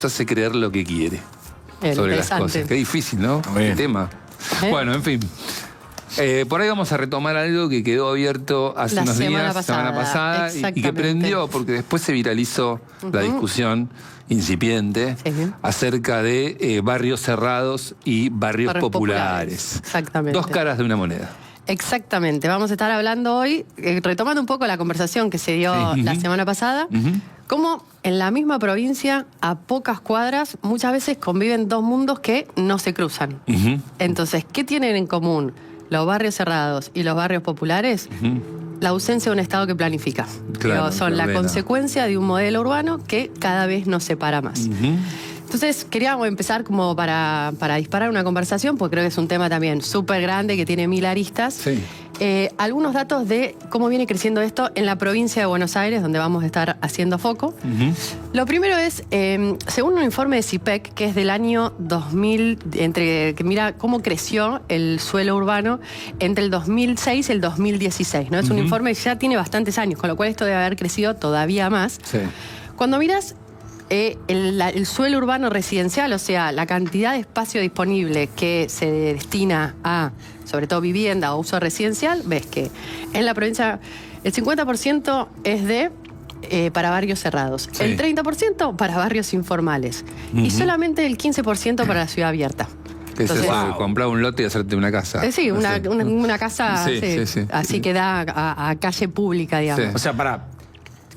hace creer lo que quiere sobre las cosas. Qué difícil, ¿no? El tema. Bueno, en fin. Por ahí vamos a retomar algo que quedó abierto hace unos días, la semana pasada, y que prendió, porque después se viralizó la discusión incipiente acerca de barrios cerrados y barrios populares. Exactamente. Dos caras de una moneda. Exactamente. Vamos a estar hablando hoy, retomando un poco la conversación que se dio la semana pasada, cómo en la misma provincia, a pocas cuadras, muchas veces conviven dos mundos que no se cruzan. Entonces, ¿qué tienen en común los barrios cerrados y los barrios populares? La ausencia de un Estado que planifica. Claro, son la consecuencia de un modelo urbano que cada vez nos separa más. Entonces, queríamos empezar como para disparar una conversación, porque creo que es un tema también súper grande, que tiene 1000 aristas. Algunos datos de cómo viene creciendo esto en la provincia de Buenos Aires, donde vamos a estar haciendo foco. Lo primero es, según un informe de CIPEC, que es del año 2000, que mira cómo creció el suelo urbano entre el 2006 y el 2016, ¿no? Es un informe que ya tiene bastantes años, con lo cual esto debe haber crecido todavía más. Cuando miras el suelo urbano residencial, o sea, la cantidad de espacio disponible que se destina a, sobre todo, vivienda o uso residencial, ves que en la provincia el 50% es para barrios cerrados, el 30% para barrios informales y solamente el 15% para la ciudad abierta. Entonces, comprar un lote y hacerte una casa. Sí, una casa así que da a calle pública, digamos. O sea,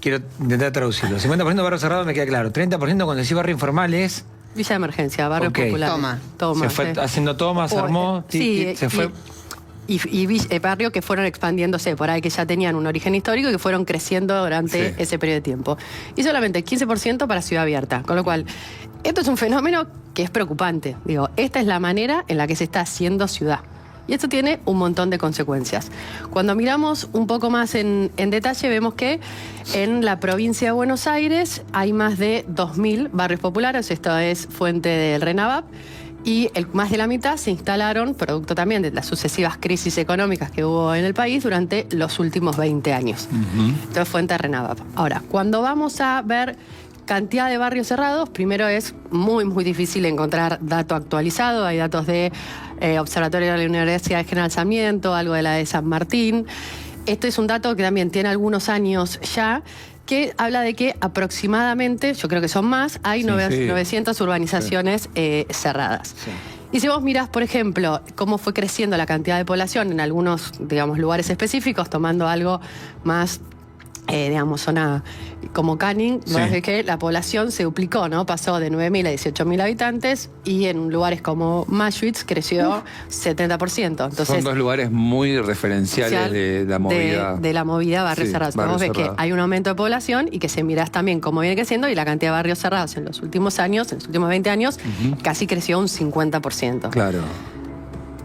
quiero intentar traducirlo. 50% barrio cerrado me queda claro. 30% cuando decís barrio informal es... Villa de emergencia, barrio popular. Se fue haciendo tomas, se armó, se fue... Y barrios que fueron expandiéndose por ahí, que ya tenían un origen histórico y que fueron creciendo durante ese periodo de tiempo. Y solamente el 15% para ciudad abierta. Con lo cual, esto es un fenómeno que es preocupante. Digo, esta es la manera en la que se está haciendo ciudad. Y esto tiene un montón de consecuencias. Cuando miramos un poco más en detalle, vemos que en la provincia de Buenos Aires hay más de 2000 barrios populares. Esto es fuente del RENAVAP. Y más de la mitad se instalaron, producto también de las sucesivas crisis económicas que hubo en el país durante los últimos 20 años. Entonces, fuente de RENAVAP. Ahora, cuando vamos a ver cantidad de barrios cerrados, primero es muy difícil encontrar dato actualizado. Hay datos de Observatorio de la Universidad de General Sarmiento, algo de la de San Martín. Esto es un dato que también tiene algunos años ya, que habla de que aproximadamente, yo creo que son más, hay 900 urbanizaciones cerradas. Y si vos mirás, por ejemplo, cómo fue creciendo la cantidad de población en algunos, digamos, lugares específicos, tomando algo más, digamos, zona como Canning, ves que la población se duplicó, ¿no? Pasó de 9.000 a 18.000 habitantes y en lugares como Maschwitz creció 70%. Entonces, son dos lugares muy referenciales de la movida. De la movida barrios cerrados. Vos ves que hay un aumento de población y que se mirás también cómo viene creciendo y la cantidad de barrios cerrados en los últimos años, en los últimos 20 años, casi creció un 50%. Claro.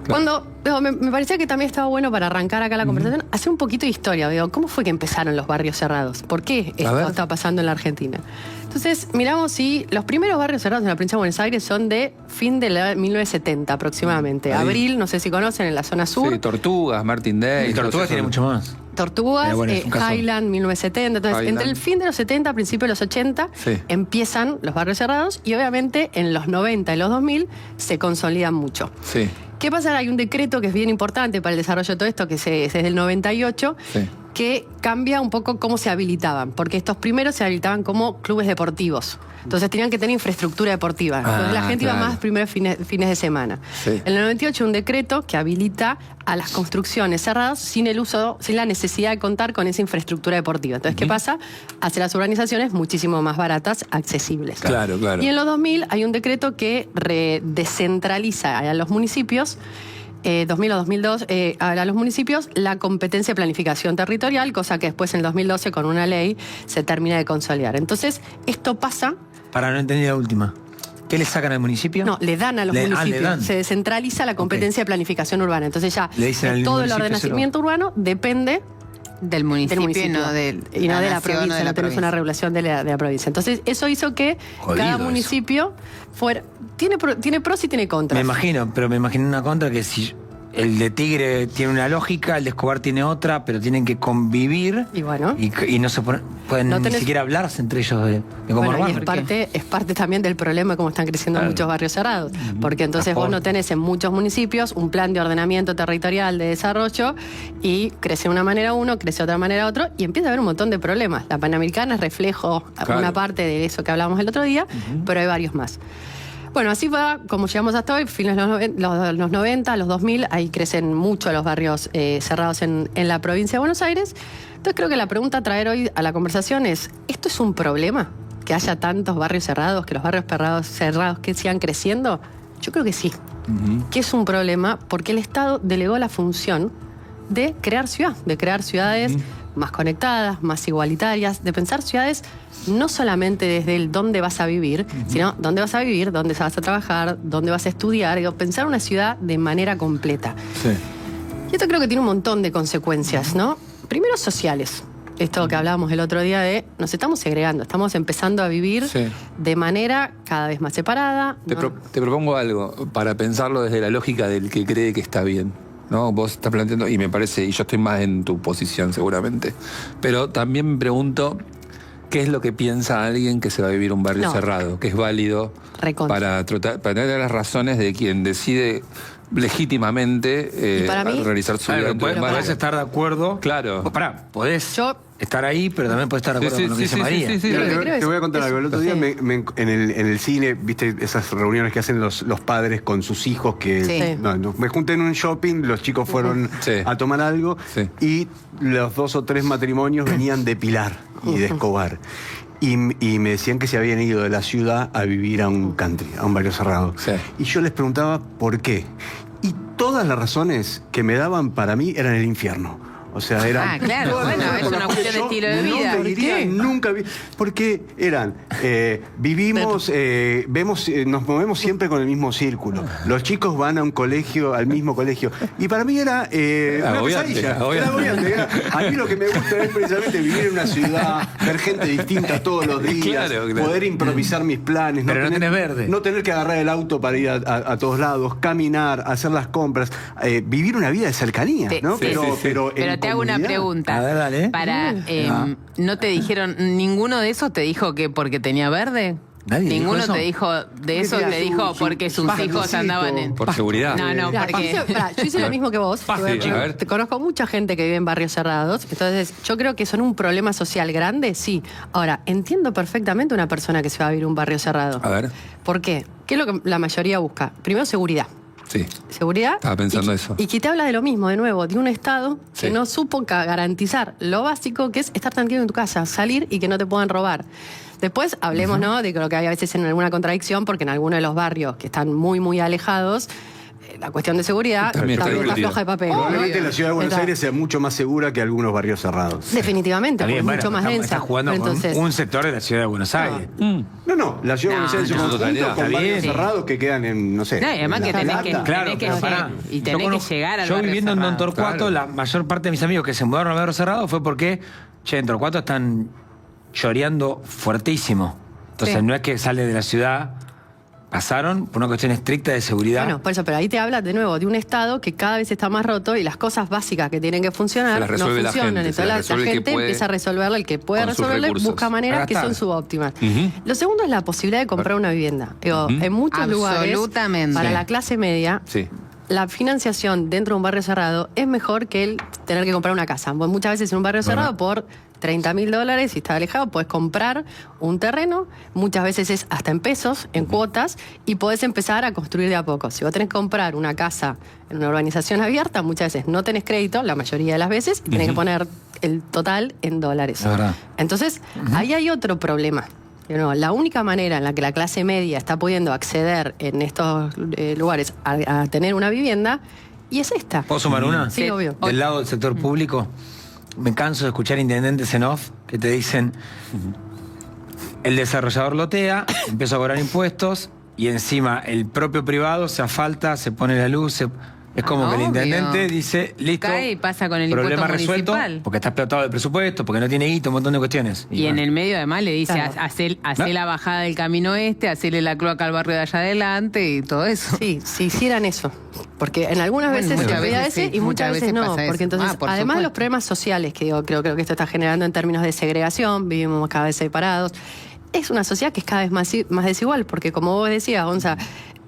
Cuando me parecía que también estaba bueno para arrancar acá la conversación, hacer un poquito de historia. ¿Cómo fue que empezaron los barrios cerrados? ¿Por qué esto está pasando en la Argentina? Entonces, miramos si los primeros barrios cerrados en la provincia de Buenos Aires son de fin de la 1970 aproximadamente. Abril, no sé si conocen, en la zona sur. Tortugas, Martindale. Y Tortugas tiene mucho más. Tortugas, Highland, 1970. Entonces, entre el fin de los 70, principio de los 80, empiezan los barrios cerrados y obviamente en los 90 y los 2000 se consolidan mucho. ¿Qué pasa? Hay un decreto que es bien importante para el desarrollo de todo esto, que es desde el 98, que cambia un poco cómo se habilitaban, porque estos primeros se habilitaban como clubes deportivos. Entonces tenían que tener infraestructura deportiva. Entonces la gente iba más primeros fines de semana. En el 98 un decreto que habilita a las construcciones cerradas sin la necesidad de contar con esa infraestructura deportiva. Entonces, ¿qué pasa? Hace las urbanizaciones muchísimo más baratas, accesibles. Claro. Y en los 2000 hay un decreto que descentraliza a los municipios 2000 o 2002, a los municipios la competencia de planificación territorial, cosa que después en el 2012 con una ley se termina de consolidar. Entonces, esto pasa... Para no entender la última. ¿Qué le sacan al municipio? No, le dan a los municipios. Se descentraliza la competencia de planificación urbana. Entonces ya todo el ordenamiento urbano depende del municipio, y no de la provincia, no tenés una regulación de la provincia. Entonces, eso hizo que cada municipio fuera... Tiene pros y tiene contras. Me imagino una contra que si el de Tigre tiene una lógica, el de Escobar tiene otra, pero tienen que convivir y, bueno, y no se pueden ni siquiera hablarse entre ellos de cómo armar. Es parte también del problema de cómo están creciendo muchos barrios cerrados, porque entonces vos no tenés en muchos municipios un plan de ordenamiento territorial de desarrollo y crece de una manera uno, crece de otra manera otro y empieza a haber un montón de problemas. La Panamericana es reflejo, una parte de eso que hablábamos el otro día, pero hay varios más. Bueno, así va como llegamos hasta hoy, fines de los 90, los 2000, ahí crecen mucho los barrios cerrados en la provincia de Buenos Aires. Entonces creo que la pregunta a traer hoy a la conversación es, ¿esto es un problema? ¿Que haya tantos barrios cerrados, que los barrios cerrados que sigan creciendo? Yo creo que sí, que es un problema porque el Estado delegó la función de crear ciudad, de crear ciudades más conectadas, más igualitarias, de pensar ciudades no solamente desde el dónde vas a vivir, sino dónde vas a vivir, dónde vas a trabajar, dónde vas a estudiar, pensar una ciudad de manera completa. Sí. Y esto creo que tiene un montón de consecuencias, ¿no? Primero, sociales. Esto que hablábamos el otro día de nos estamos segregando, estamos empezando a vivir de manera cada vez más separada. Te propongo algo para pensarlo desde la lógica del que cree que está bien. ¿No? Vos estás planteando, y me parece, y yo estoy más en tu posición seguramente, pero también me pregunto qué es lo que piensa alguien que se va a vivir un barrio cerrado, que es válido para tener las razones de quien decide legítimamente realizar su vida. Podés estar de acuerdo. Claro. Podés estar ahí, pero también podés estar de acuerdo con lo que dice María. Te voy a contar algo. El otro día en el cine, viste esas reuniones que hacen los padres con sus hijos que me junté en un shopping, los chicos fueron a tomar algo y los 2 o 3 matrimonios venían de Pilar y de Escobar. Y me decían que se habían ido de la ciudad a vivir a un country, a un barrio cerrado. Y yo les preguntaba por qué. Y todas las razones que me daban para mí eran el infierno. O sea, eran... claro, bueno, es una cuestión de estilo de vida. No me diría, nunca vi... Porque eran... vivimos, nos movemos siempre con el mismo círculo. Los chicos van a un colegio, al mismo colegio. Y para mí era una pesadilla. A mí lo que me gusta es precisamente vivir en una ciudad, ver gente distinta todos los días, poder improvisar mis planes. Pero no tenés verde. No tener que agarrar el auto para ir a todos lados, caminar, hacer las compras, vivir una vida de cercanía, ¿no? Pero te hago una pregunta. A ver, dale. ¿No te dijeron, ninguno de esos te dijo que porque tenía verde? ¿Ninguno te dijo de eso? Te dijo porque sus hijos andaban en... Por seguridad. No, porque... Yo hice lo mismo que vos. Te conozco mucha gente que vive en barrios cerrados. Entonces, yo creo que son un problema social grande, sí. Ahora, entiendo perfectamente una persona que se va a vivir un barrio cerrado. A ver. ¿Por qué? ¿Qué es lo que la mayoría busca? Primero, seguridad. Sí. Seguridad. Estaba pensando eso. Y que te habla de lo mismo, de nuevo, de un Estado que no supo garantizar lo básico, que es estar tranquilo en tu casa, salir y que no te puedan robar. Después hablemos, ¿no?, de lo que hay a veces en alguna contradicción, porque en algunos de los barrios que están muy, muy alejados, la cuestión de seguridad está floja de papel. Probablemente la ciudad de Buenos Aires sea mucho más segura que algunos barrios cerrados. Definitivamente, porque es mucho más densa. Está jugando con un sector de la ciudad de Buenos Aires. No, la ciudad de Buenos Aires es un conjunto con barrios cerrados que quedan en, no sé. No, y además que tenés que llegar al Yo barrio viviendo cerrado. en Torcuato, la mayor parte de mis amigos que se mudaron al barrio cerrado fue porque, en Torcuato están choreando fuertísimo. Entonces no es que sale de la ciudad... Pasaron por una cuestión estricta de seguridad. Bueno, por eso, pero ahí te habla de nuevo de un Estado que cada vez está más roto y las cosas básicas que tienen que funcionar no funcionan. Entonces la gente empieza a resolverlo, el que puede resolverlo busca maneras que son subóptimas. Lo segundo es la posibilidad de comprar una vivienda. Digo, en muchos lugares, para la clase media, la financiación dentro de un barrio cerrado es mejor que el tener que comprar una casa. Muchas veces en un barrio cerrado por $30.000, si está alejado, puedes comprar un terreno, muchas veces es hasta en pesos, en cuotas, y podés empezar a construir de a poco. Si vos tenés que comprar una casa en una urbanización abierta, muchas veces no tenés crédito, la mayoría de las veces, y tenés que poner el total en dólares. Entonces, ahí hay otro problema. La única manera en la que la clase media está pudiendo acceder en estos lugares a tener una vivienda, y es esta. ¿Puedo sumar una? Sí, obvio. Del lado del sector público, me canso de escuchar intendentes en off que te dicen el desarrollador lotea, empieza a cobrar impuestos y encima el propio privado se asfalta, se pone la luz, Es como que el intendente dice, listo, cae y pasa con el problema impuesto resuelto, municipal. porque está explotado el presupuesto, porque no tiene hito, un montón de cuestiones. Y en el medio además le dice, Claro. hacé la bajada del camino hacerle la cloaca al barrio de allá adelante y todo eso. Sí, si hicieran eso. Porque en algunas veces muchas se veía veces ese sí, y muchas veces no. pasa eso. Porque entonces, Por además de los supuesto. problemas sociales que digo, creo que esto está generando en términos de segregación, vivimos cada vez separados, es una sociedad que es cada vez más desigual, porque como vos decías, Gonza,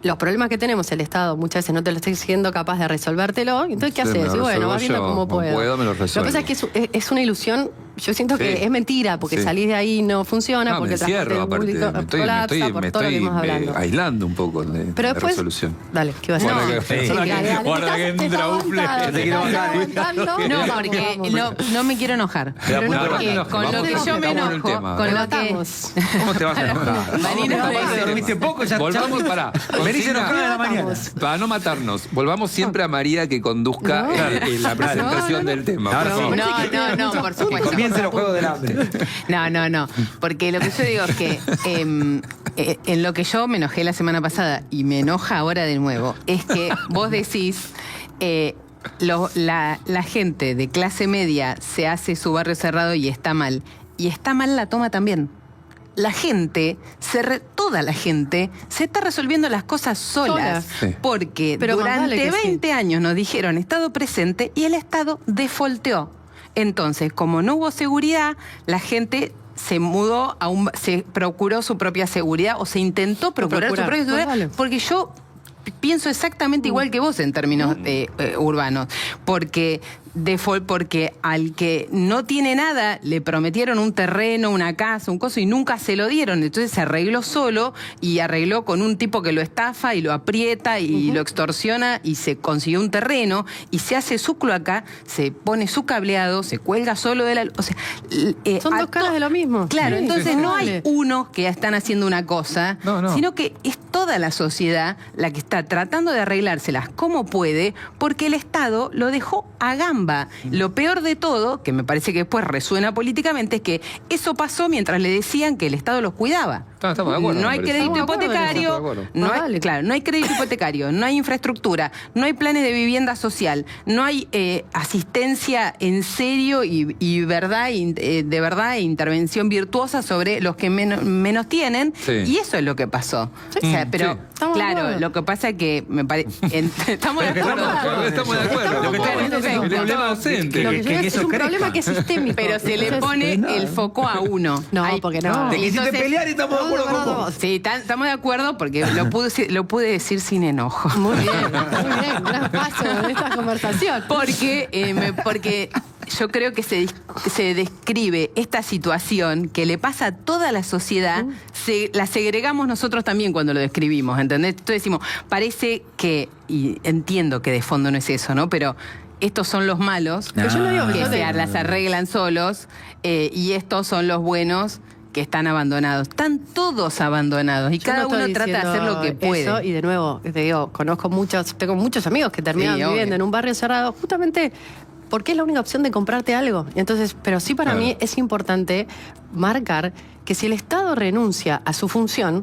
los problemas que tenemos el Estado muchas veces no te lo estoy siendo capaz de resolvértelo, entonces ¿qué haces? Y bueno, vas viendo cómo puedo. Me lo Lo que pasa es que es una ilusión, yo siento que es mentira, porque salís de ahí y no funciona, porque me encierro, aparte. colapsa por todo lo que hemos hablado. Aislando un poco de Pero la después, resolución. Dale, ¿qué vas a decir? Guarda que entra Ufle. No, porque no me quiero enojar. Pero No, no, porque no, con lo que yo me estamos en el enojo, tema. con lo que... Relatamos. ¿Cómo te vas a enojar? Marina, Capaz que dormiste poco, ya Volvamos para. Venís enojada de la mañana. Para no matarnos, volvamos siempre a María que conduzca la presentación del tema. Ahora sí. No, por Que supuesto. comience los juegos del hambre. No. Porque lo que yo digo es que en lo que yo me enojé la semana pasada y me enoja ahora de nuevo, es que vos decís... la gente de clase media se hace su barrio cerrado y está mal. Y está mal la toma también. La gente, toda la gente, se está resolviendo las cosas solas. Sí. Porque Pero más durante vale que sí. 20 años nos dijeron Estado presente y el Estado defolteó. Entonces, como no hubo seguridad, la gente se mudó se procuró su propia seguridad o se intentó procurar su propia seguridad. Vale. Porque yo pienso exactamente igual que vos en términos urbanos. Porque al que no tiene nada le prometieron un terreno, una casa, un coso y nunca se lo dieron. Entonces se arregló solo y arregló con un tipo que lo estafa y lo aprieta y lo extorsiona y se consiguió un terreno y se hace su cloaca, se pone su cableado, se cuelga solo de la... O sea, Son dos caras de lo mismo. Claro, Sí, entonces no vale. hay unos que están haciendo una cosa, No. sino que es toda la sociedad la que está tratando de arreglárselas como puede, porque el Estado lo dejó a gamba. Lo peor de todo, que me parece que después resuena políticamente, es que eso pasó mientras le decían que el Estado los cuidaba. Estamos de acuerdo. No hay crédito hipotecario, no hay crédito hipotecario, no hay infraestructura, no hay planes de vivienda social, no hay asistencia en serio y de verdad e intervención virtuosa sobre los que menos tienen. Sí. Y eso es lo que pasó. O sea, pero Estamos de claro, acuerdo. lo que pasa es que me parece estamos de acuerdo. Estamos de acuerdo. Lo que Claro, estamos de el acuerdo. Estado ausente. Lo que yo digo es un problema que es sistémico. Pero se le pone el foco a uno. No, Ay, porque no. Te quisiste entonces- pelear y estamos de acuerdo con vos. Sí, estamos de acuerdo porque lo pude decir sin enojo. Muy bien, gran paso en esta conversación. Porque yo creo que se describe esta situación que le pasa a toda la sociedad, la segregamos nosotros también cuando lo describimos, ¿entendés? Entonces decimos, parece que, y entiendo que de fondo no es eso, ¿no? Pero estos son los malos, Pero yo no digo que que yo las arreglan solos, y estos son los buenos que están abandonados. Están todos abandonados y Yo cada no uno estoy trata de hacer lo que diciendo puede. eso, y de nuevo, te digo, tengo muchos amigos que terminan Sí, viviendo obvio. en un barrio cerrado justamente porque es la única opción de comprarte algo. Entonces, pero sí para mí es importante marcar que si el Estado renuncia a su función,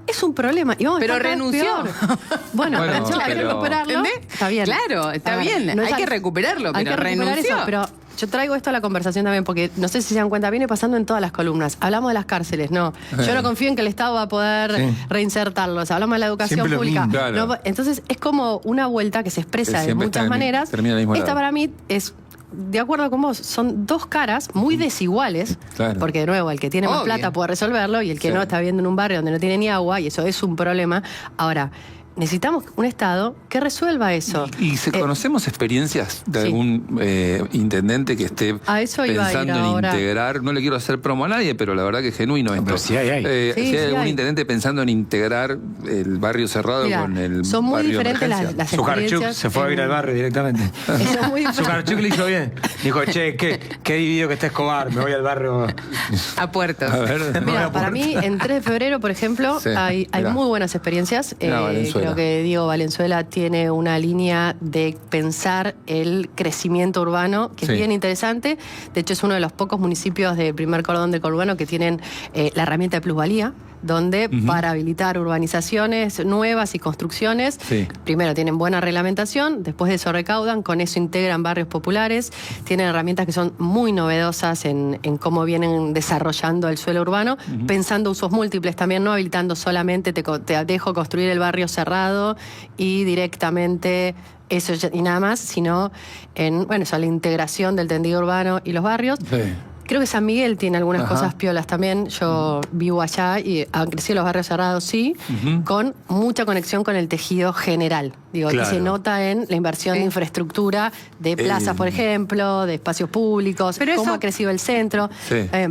es un problema. Y vamos a Pero estar cada vez renunció. peor. Bueno, Bueno, hay que pero- recuperarlo. ¿Entendés? Está bien. Claro, está A ver, bien. no es Hay que al- recuperarlo, hay pero que recuperar renunció. eso, pero yo traigo esto a la conversación también, porque no sé si se dan cuenta, viene pasando en todas las columnas. Hablamos de las cárceles, no. Yo no confío en que el Estado va a poder reinsertarlos. Hablamos de la educación Siempre lo pública. mismo. Claro. No, entonces es como una vuelta que se expresa de Siempre muchas está maneras. termina en el mismo Esta lado. para mí es, de acuerdo con vos, son dos caras muy desiguales, Claro. porque de nuevo, el que tiene más Obvio. plata puede resolverlo y el que Sí. no está viviendo en un barrio donde no tiene ni agua, y eso es un problema. Ahora, necesitamos un Estado que resuelva eso. ¿Y conocemos experiencias de sí. algún intendente que esté A eso iba a ir pensando en ahora. integrar? No le quiero hacer promo a nadie, pero la verdad que es genuino esto. pero sí hay. Sí, si hay sí algún hay. intendente pensando en integrar el barrio cerrado Mira, con el son muy barrio de diferentes emergencia. las Zucarchuk experiencias. se fue a vivir al barrio directamente. Son muy diferentes. Zucarchuk le hizo bien. Dijo, che, qué dividido que está Escobar, me voy al barrio. A puertos. A ver, Mira, para mí, en 3 de febrero, por ejemplo, Sí, hay mirá. muy buenas experiencias. Mirá, Valenzuela. Creo que Diego Valenzuela tiene una línea de pensar el crecimiento urbano que Sí. es bien interesante. De hecho, es uno de los pocos municipios del primer cordón del conurbano que tienen la herramienta de plusvalía, donde para habilitar urbanizaciones nuevas y construcciones, primero tienen buena reglamentación, después de eso recaudan, con eso integran barrios populares, tienen herramientas que son muy novedosas en cómo vienen desarrollando el suelo urbano, pensando usos múltiples también, no habilitando solamente te dejo construir el barrio cerrado y directamente eso y nada más, sino en, bueno, eso, la integración del tendido urbano y los barrios. Creo que San Miguel tiene algunas cosas piolas también. Yo vivo allá y han crecido los barrios cerrados, con mucha conexión con el tejido general. Digo, que se nota en la inversión de infraestructura, de plazas, por ejemplo, de espacios públicos, pero cómo ha crecido el centro.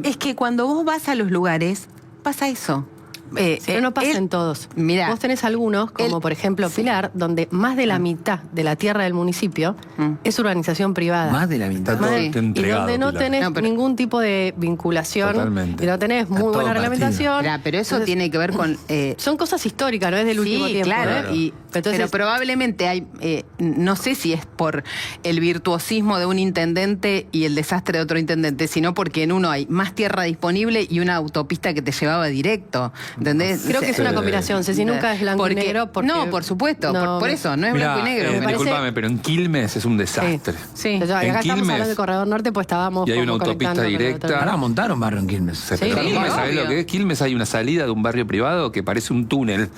Es que cuando vos vas a los lugares, pasa eso. Pero no pasa en todos. Mirá, vos tenés algunos, como por ejemplo Pilar, donde más de la mitad de la tierra del municipio es urbanización privada. Más de la mitad. Y donde no tenés ningún tipo de vinculación. Totalmente. Y no tenés muy buena reglamentación. Pero eso tiene que ver con... son cosas históricas, no es del último tiempo. Claro. Pero probablemente hay... no sé si es por el virtuosismo de un intendente y el desastre de otro intendente, sino porque en uno hay más tierra disponible y una autopista que te llevaba directo. ¿Entendés? Creo que es una combinación. Ceci, nunca es blanco y negro. No, por supuesto. Por eso, no es blanco y negro. Disculpame, pero en Quilmes es un desastre. Acá estamos hablando de Corredor Norte, pues estábamos. Y hay una autopista directa. Ahora montaron barrio en Quilmes. Quilmes, ¿sabés lo que es? Quilmes hay una salida de un barrio privado que parece un túnel,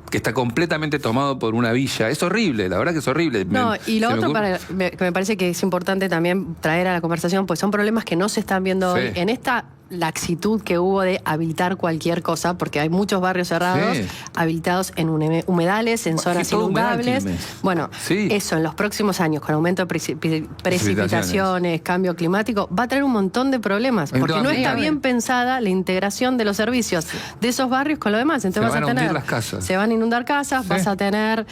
que está completamente tomado por una villa. Es horrible, la verdad que es horrible. Y lo otro que me parece que es importante también traer a la conversación, pues son problemas que no se están viendo hoy. En esta laxitud que hubo de habilitar cualquier cosa, porque hay muchos barrios cerrados habilitados en humedales, en zonas inundables. Bueno, eso en los próximos años, con aumento de precipitaciones, cambio climático, va a traer un montón de problemas, porque no está bien pensada la integración de los servicios de esos barrios con lo demás. Entonces se van a hundir las casas. Se van a inundar casas, vas a tener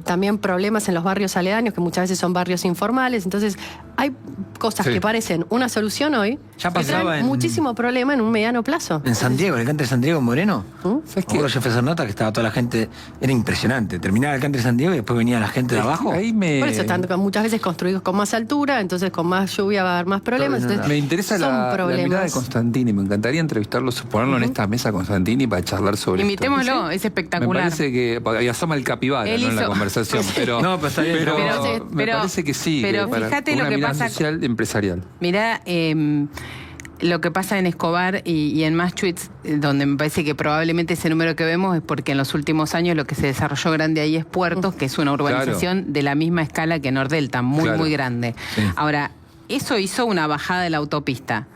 también problemas en los barrios aledaños, que muchas veces son barrios informales. Entonces hay cosas que parecen una solución hoy, ya pasaba muchísimo problema en un mediano plazo. En San Diego, el alcance de San Diego Moreno, ¿sabes qué? Yo fui a hacer nota que estaba toda la gente, era impresionante. Terminaba el alcance de San Diego y después venía la gente de abajo. Por eso están muchas veces construidos con más altura, entonces con más lluvia va a haber más problemas. Entonces, me interesa la mirada de Constantini, me encantaría entrevistarlo, ponerlo en esta mesa Constantini para charlar sobre Invitémoslo, es espectacular. Me parece que ahí asoma el capibara en la conversación, pero me parece que sí, pero fíjate lo que pasa social empresarial. Mirá, lo que pasa en Escobar y en Maschwitz, donde me parece que probablemente ese número que vemos es porque en los últimos años lo que se desarrolló grande ahí es Puertos, que es una urbanización de la misma escala que Nordelta, muy grande. Ahora, eso hizo una bajada de la autopista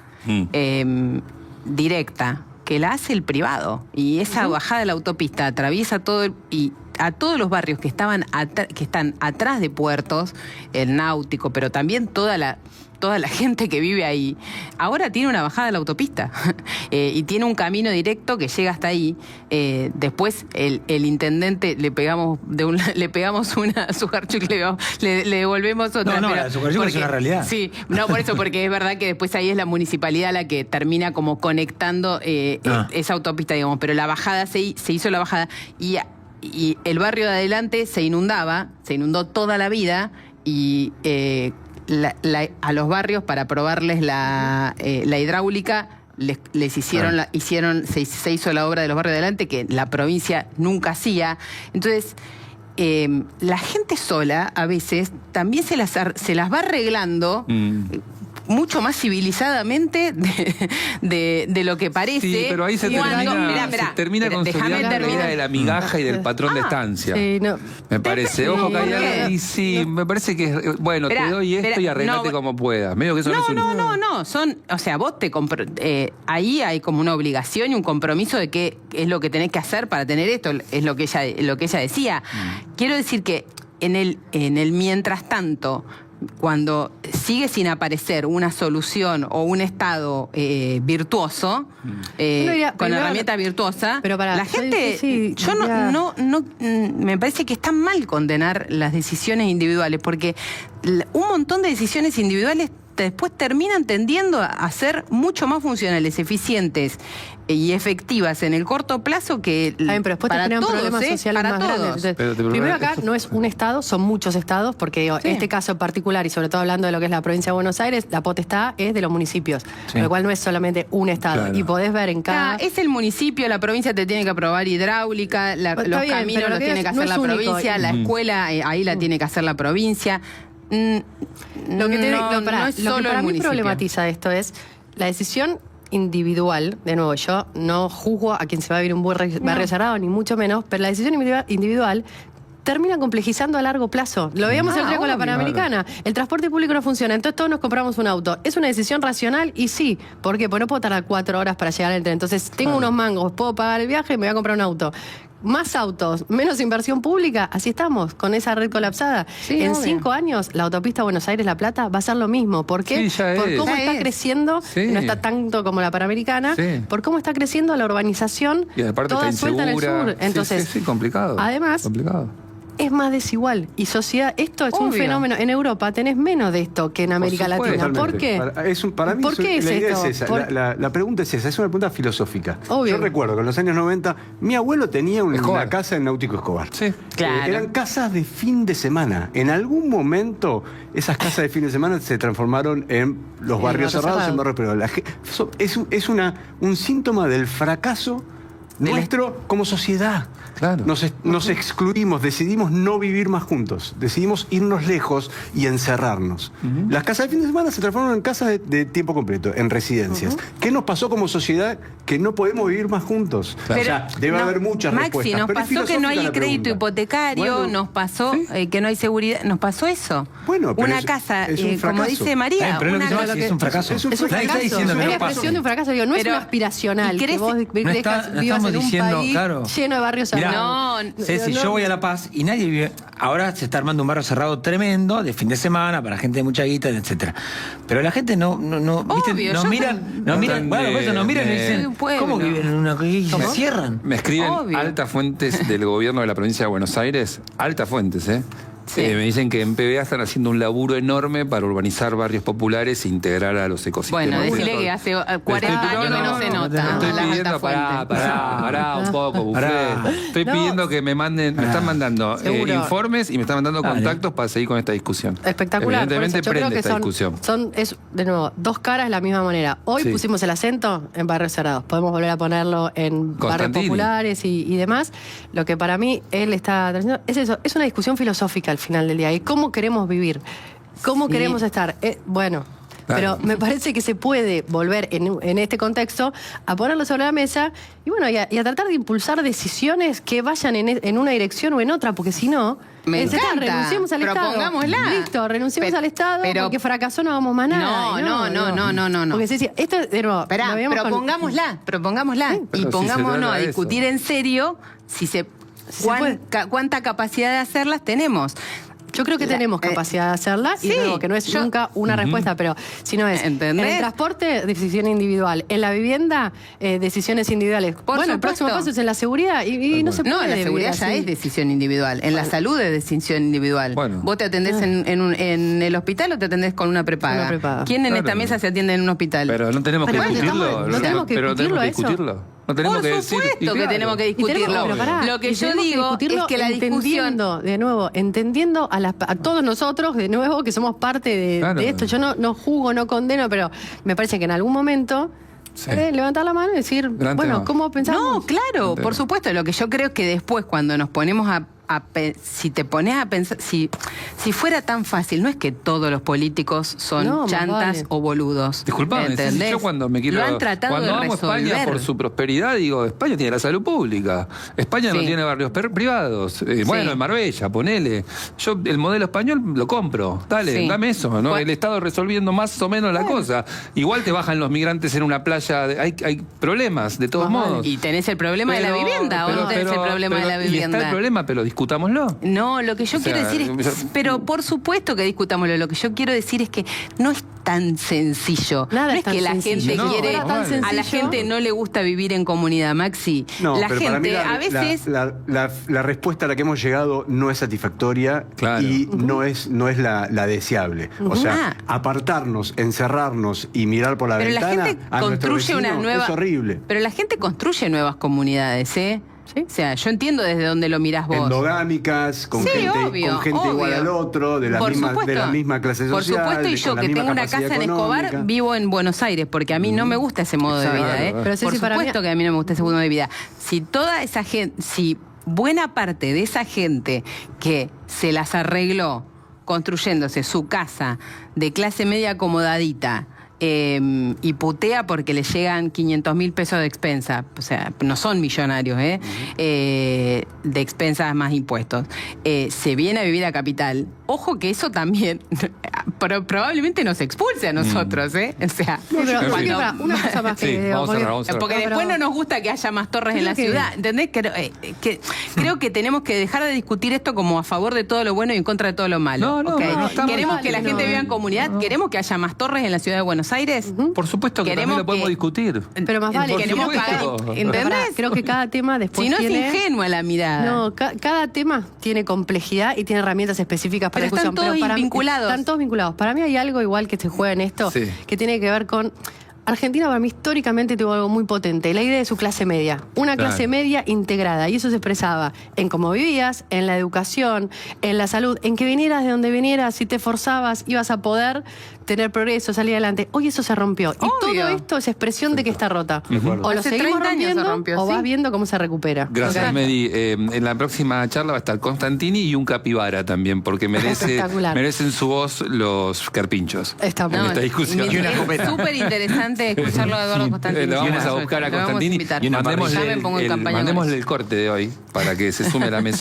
directa, que la hace el privado. Y esa bajada de la autopista atraviesa todo y a todos los barrios que están atrás de Puertos, el Náutico, pero también toda la gente que vive ahí, ahora tiene una bajada de la autopista y tiene un camino directo que llega hasta ahí. Después el intendente le pegamos una a su garcho y le devolvemos otra. La su garcho es una realidad. Sí, por eso, porque es verdad que después ahí es la municipalidad la que termina como conectando esa autopista, digamos, pero la bajada se hizo la bajada y el barrio de adelante se inundó toda la vida y a los barrios para probarles la hidráulica se hizo la obra de los barrios de adelante que la provincia nunca hacía. Entonces la gente sola a veces también se las va arreglando mucho más civilizadamente de lo que parece. Sí, pero ahí se termina consolidando la idea de la migaja y del patrón de estancia. Me parece. Ojo que hay algo ahí, me parece que te doy esto y arreglate como puedas. Medio que eso no. Vos ahí hay como una obligación y un compromiso de qué es lo que tenés que hacer para tener esto, es lo que ella decía. Quiero decir que en el mientras tanto, cuando sigue sin aparecer una solución o un estado virtuoso, con herramienta virtuosa, pero la gente, me parece que está mal condenar las decisiones individuales, porque un montón de decisiones individuales después terminan tendiendo a ser mucho más funcionales, eficientes y efectivas en el corto plazo que pero después para te crean todos, problemas sociales para más todos. grandes. Entonces, primero acá no es un estado, son muchos estados, porque este caso en particular, y sobre todo hablando de lo que es la provincia de Buenos Aires, la potestad es de los municipios, con lo cual no es solamente un estado. Claro. Y podés ver en cada... Es el municipio, la provincia te tiene que aprobar hidráulica, los caminos los tiene que hacer la provincia, la escuela ahí la tiene que hacer la provincia. Lo que para mí problematiza esto es la decisión individual. De nuevo, yo no juzgo a quien se va a vivir un barrio cerrado, ni mucho menos, pero la decisión individual termina complejizando a largo plazo. Lo veíamos el día con la Panamericana. Claro. El transporte público no funciona, entonces todos nos compramos un auto. ¿Es una decisión racional? Y sí. ¿Por qué? Porque no puedo tardar 4 horas para llegar al tren. Entonces tengo unos mangos, puedo pagar el viaje y me voy a comprar un auto. Más autos, menos inversión pública, así estamos, con esa red colapsada. Sí, en 5 años, la autopista Buenos Aires-La Plata va a ser lo mismo. ¿Por qué? Por cómo está creciendo, no está tanto como la Panamericana, por cómo está creciendo la urbanización, y aparte toda está suelta en el sur. Entonces, complicado. Además, es más desigual. Y sociedad, esto es un fenómeno. En Europa tenés menos de esto que en América Latina. ¿Por qué? Para mí ¿Por qué es esto? Es esa. La pregunta es esa, es una pregunta filosófica. Obvio. Yo recuerdo que en los años 90, mi abuelo tenía una casa en Náutico Escobar. Sí, claro. Eran casas de fin de semana. En algún momento, esas casas de fin de semana se transformaron en los barrios cerrados, en barrios privados. Es un síntoma del fracaso nuestro como sociedad. Claro. Nos excluimos, decidimos no vivir más juntos, decidimos irnos lejos y encerrarnos. Las casas de fin de semana se transformaron en casas de tiempo completo, en residencias. ¿Qué nos pasó como sociedad que no podemos vivir más juntos? Pero, o sea, debe haber muchas respuestas. Maxi, nos pasó que no hay crédito hipotecario, nos pasó que no hay seguridad, nos pasó eso. Bueno, pero una casa, como dice María, es un fracaso. Es un fracaso. Es la expresión de un fracaso. Digo, no es una aspiracional. Que vos vivas en un país lleno de barrios cerrados. Ceci, yo voy a La Paz y nadie vive. Ahora se está armando un barrio cerrado tremendo de fin de semana para gente de mucha guita, etcétera. Pero la gente no ¿viste? Nos miran, bueno, pues nos miran y dicen, ¿cómo que viven en una y se cierran? Me escriben altas fuentes del gobierno de la provincia de Buenos Aires, altas fuentes, me dicen que en PBA están haciendo un laburo enorme para urbanizar barrios populares e integrar a los ecosistemas. Bueno, decirle que hace 40 años que no se nota. Estoy pidiendo, pará un poco, Buffet. Estoy pidiendo que me manden, me están mandando informes y me están mandando contactos para seguir con esta discusión. Espectacular. Evidentemente prende esta discusión. Es, de nuevo, dos caras de la misma moneda. Hoy pusimos el acento en barrios cerrados. Podemos volver a ponerlo en barrios populares y demás. Lo que para mí él está trayendo es eso, es una discusión filosófica al final del día. ¿Y cómo queremos vivir? ¿Cómo queremos estar? Bueno, pero me parece que se puede volver en este contexto a ponerlo sobre la mesa y bueno, y a tratar de impulsar decisiones que vayan en una dirección o en otra, porque si no, renunciemos al Estado. Listo, renunciemos al Estado porque fracasó, no vamos más nada. No. Porque se decía, esto de nuevo, propongámosla y pongámonos a discutir en serio cuánta capacidad de hacerlas tenemos. Yo creo que tenemos capacidad de hacerla y luego que no es nunca una respuesta, pero si no es en el transporte, decisión individual, en la vivienda, decisiones individuales. El próximo paso es en la seguridad y no se puede. No, en la seguridad ya es decisión individual, en la salud es decisión individual. Vos te atendés en el hospital o te atendés con una prepaga. ¿Quién en esta mesa se atiende en un hospital? Pero no tenemos que discutirlo. No tenemos que discutirlo. No tenemos Por supuesto que tenemos que discutirlo. Lo que yo digo es que la discusión... Entendiendo a todos nosotros, de nuevo, que somos parte de esto. Yo no juzgo, no condeno, pero me parece que en algún momento... levantar la mano y decir, ¿cómo pensamos? No, claro, por supuesto. Lo que yo creo es que después, cuando nos ponemos si te pones a pensar, si fuera tan fácil, no es que todos los políticos son chantas o boludos. Disculpame, yo cuando me quiero... Lo han tratado cuando amo a España por su prosperidad, digo, España tiene la salud pública. España no tiene barrios privados. Bueno, en Marbella, ponele. Yo el modelo español lo compro. Dale, dame eso, ¿no? El Estado resolviendo más o menos la cosa. Igual te bajan los migrantes en una playa. Hay problemas, de todos modos. Y tenés el problema de la vivienda, ¿o no tenés el problema de la vivienda? Está el problema, pero discutámoslo. No, lo que yo quiero decir es, pero por supuesto que discutámoslo. Lo que yo quiero decir es que no está tan sencillo. Nada no es tan que la sencillo. gente quiere. Tan a la gente no le gusta vivir en comunidad, Maxi. No, la pero gente para mí a veces. La respuesta a la que hemos llegado no es satisfactoria y no es la deseable. O sea, apartarnos, encerrarnos y mirar por la ventana. La gente construye unas nuevas. Es horrible. Pero la gente construye nuevas comunidades, ¿eh? ¿Sí? O sea, yo entiendo desde dónde lo mirás vos. Endogámicas, con gente igual al otro, de la misma clase social. Por supuesto, y yo que tengo una casa en Escobar, vivo en Buenos Aires, porque a mí no me gusta ese modo de vida, ¿eh? Pero por supuesto que a mí no me gusta ese modo de vida. Si toda esa gente, si buena parte de esa gente que se las arregló construyéndose su casa de clase media acomodadita, y putea porque le llegan 500.000 pesos de expensa, o sea, no son millonarios, de expensas más impuestos, se viene a vivir a Capital. Ojo que eso también probablemente nos expulse a nosotros, O sea, una cosa más porque después no nos gusta que haya más torres en la ciudad, ¿entendés? Creo que tenemos que dejar de discutir esto como a favor de todo lo bueno y en contra de todo lo malo. Queremos que la gente viva en comunidad, queremos que haya más torres en la ciudad de Buenos Aires. Por supuesto que también lo podemos discutir. Pero más vale, ¿entendés? Creo que cada tema después si no tiene... es ingenua la mirada. No, cada tema tiene complejidad y tiene herramientas específicas para discusión. Están todos vinculados. Están todos vinculados. Para mí hay algo igual que se juega en esto, que tiene que ver con... Argentina para mí históricamente tuvo algo muy potente, la idea de su clase media, una clase media integrada, y eso se expresaba en cómo vivías, en la educación, en la salud, en que vinieras de donde vinieras, si te esforzabas, ibas a poder tener progreso, salir adelante. Hoy eso se rompió. Y todo esto es expresión de que está rota. O lo seguimos rompiendo o vas viendo cómo se recupera. Gracias, Medi. En la próxima charla va a estar Constantini y un capibara también, porque merecen su voz los carpinchos. Está en esta discusión. Es súper interesante escucharlo de Eduardo Constantini. Lo vamos a buscar a Constantini y mandémosle el corte de hoy para que se sume a la mesa.